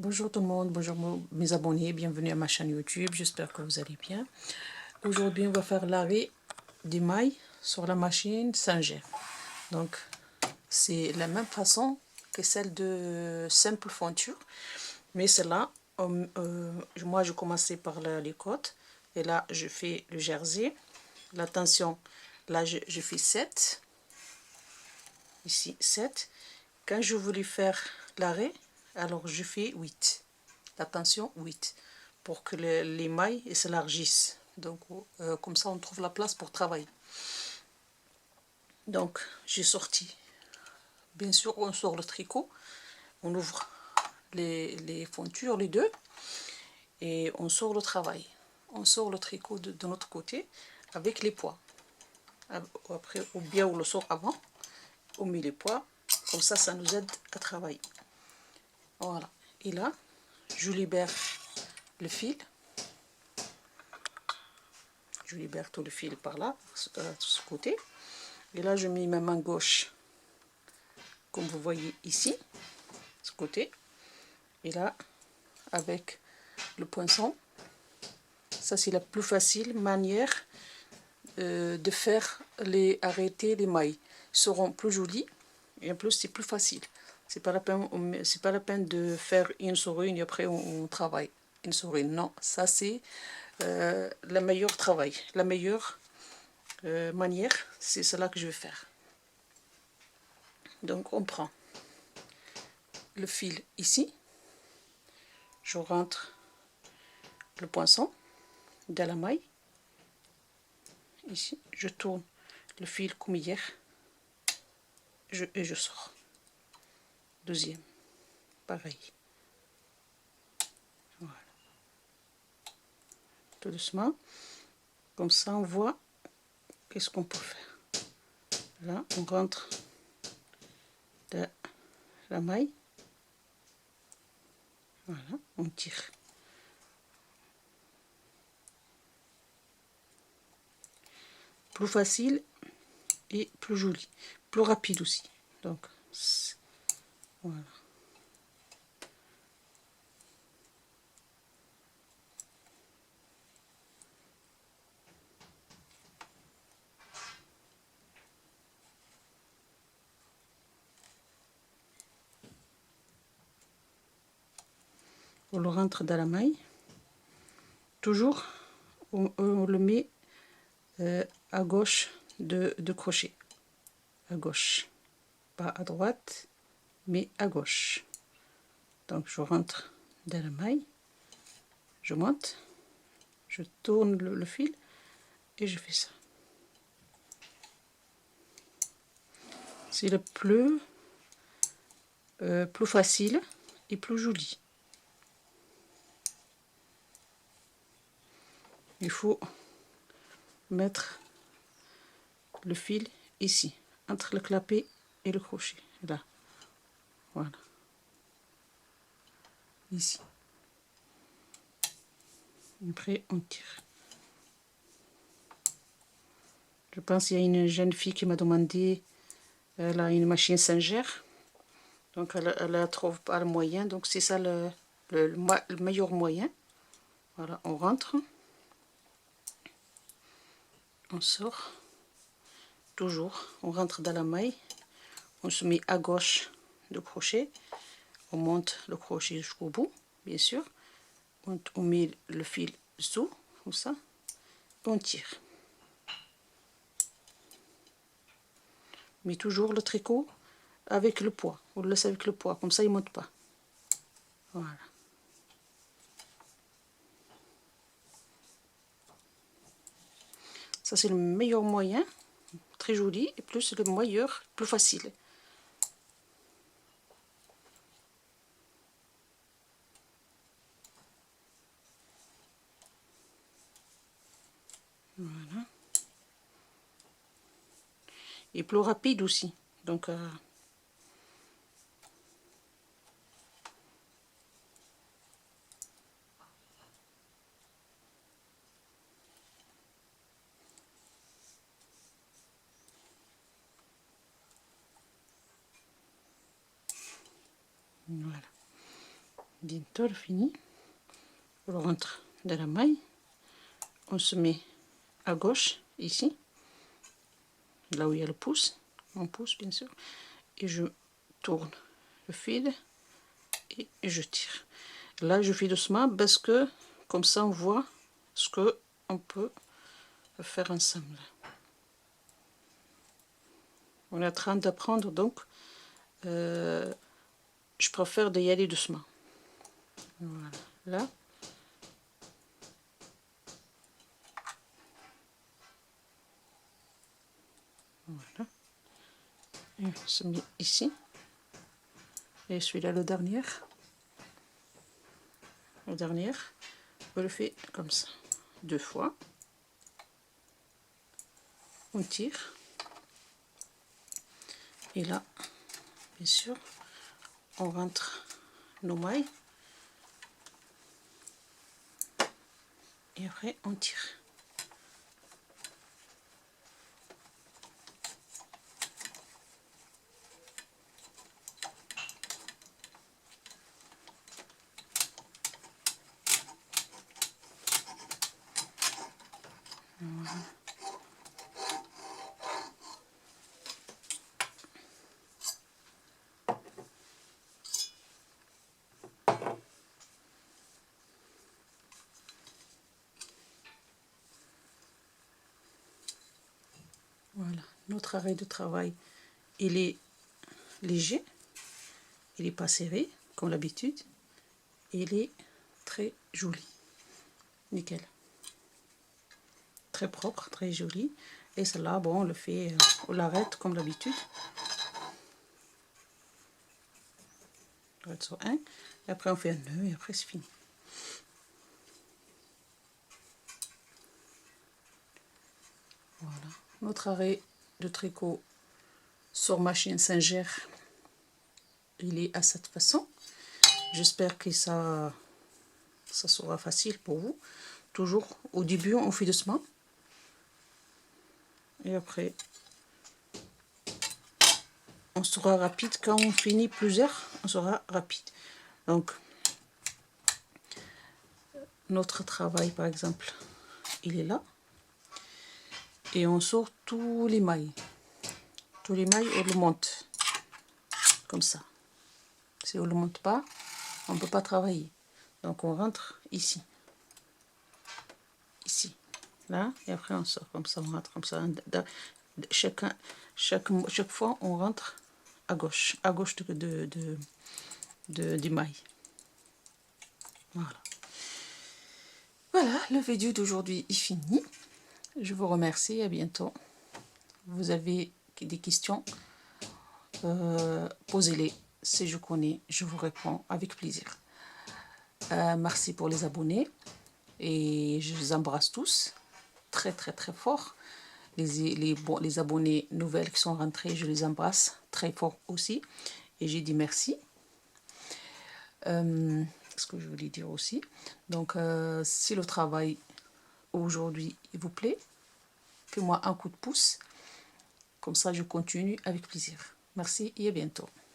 Bonjour tout le monde, bonjour mes abonnés, bienvenue à ma chaîne YouTube, j'espère que vous allez bien. Aujourd'hui on va faire l'arrêt des mailles sur la machine Singer. Donc c'est la même façon que celle de simple fonture, mais celle-là, moi je commençais par les côtes, et là je fais le jersey, la tension, là je fais 7, ici 7. Quand je voulais faire l'arrêt, alors je fais 8. Attention, 8, pour que les mailles s'élargissent. Donc comme ça on trouve la place pour travailler. Donc j'ai sorti, bien sûr on sort le tricot, on ouvre les fontures, les deux, et on sort le travail. On sort le tricot de notre côté avec les poids. Après, ou bien on le sort avant, on met les poids, comme ça nous aide à travailler. Voilà, et là je libère le fil. Je libère tout le fil par là, de ce côté. Et là, je mets ma main gauche, comme vous voyez ici, ce côté. Et là, avec le poinçon, ça c'est la plus facile manière de faire arrêter les mailles. Ils seront plus jolis et en plus c'est plus facile. C'est pas la peine de faire une sur une et après on travaille une sur une. Non, ça c'est le meilleur travail, la meilleure manière, c'est cela que je vais faire. Donc on prend le fil ici, je rentre le poinçon dans la maille, ici, je tourne le fil comme hier, et je sors. Deuxième, pareil. Voilà. Tout doucement, comme ça on voit qu'est-ce qu'on peut faire. Là, on rentre dans la maille, voilà, on tire. Plus facile et plus joli, plus rapide aussi. Donc, voilà. On le rentre dans la maille. Toujours, on le met à gauche de crochet. À gauche. Pas à droite, mais à gauche. Donc je rentre dans la maille, je monte, je tourne le fil et je fais ça. C'est le plus facile et plus joli. Il faut mettre le fil ici, entre le clapet et le crochet, là. Voilà. Ici. Après, on tire. Je pense qu'il y a une jeune fille qui m'a demandé, elle a une machine Singer, donc elle ne trouve pas le moyen, donc c'est ça le meilleur moyen. Voilà, on rentre, on sort, toujours, on rentre dans la maille, on se met à gauche de crochet, on monte le crochet jusqu'au bout, bien sûr, on met le fil dessous, comme ça, on tire. Mais toujours le tricot avec le poids, on le laisse avec le poids, comme ça il ne monte pas. Voilà. Ça c'est le meilleur moyen, très joli, et plus le meilleur, plus facile. Voilà. Et plus rapide aussi. Donc voilà. Dintor fini. On rentre dans la maille. On se met à gauche, ici. Là où il y a le pouce. Mon pouce, bien sûr. Et je tourne le fil. Et je tire. Là, je fais doucement parce que, comme ça, on voit ce que on peut faire ensemble. On est en train d'apprendre, donc je préfère d'y aller doucement. Voilà, là. Voilà. Et on se met ici. Et celui-là, le dernier. Le dernier, on le fait comme ça. 2 fois. On tire. Et là, bien sûr, on rentre nos mailles. Et après, on tire. Voilà, notre arrêt de travail, il est léger, il n'est pas serré, comme d'habitude, il est très joli, nickel, très propre, très joli, et cela, bon, on le fait, on l'arrête comme d'habitude, on arrête sur un, et après on fait un nœud, et après c'est fini. Voilà, notre arrêt de tricot sur machine Singer, il est à cette façon. J'espère que ça sera facile pour vous. Toujours au début on fait doucement et après on sera rapide. Quand on finit plusieurs, on sera rapide. Donc notre travail, par exemple, il est là et on sort tous les mailles, on le monte comme ça. Si on le monte pas, on peut pas travailler. Donc on rentre ici, là, et après on sort comme ça, on rentre comme ça. Chaque fois on rentre à gauche du maille. Voilà, le vidéo d'aujourd'hui est fini. Je vous remercie, à bientôt. Vous avez des questions, posez-les. Si je connais, je vous réponds avec plaisir. Merci pour les abonnés et je vous embrasse tous très très très fort. Les abonnés nouvelles qui sont rentrés, je les embrasse très fort aussi et j'ai dit merci. Ce que je voulais dire aussi, donc si le travail aujourd'hui vous plaît, faites-moi un coup de pouce, comme ça je continue avec plaisir. Merci et à bientôt.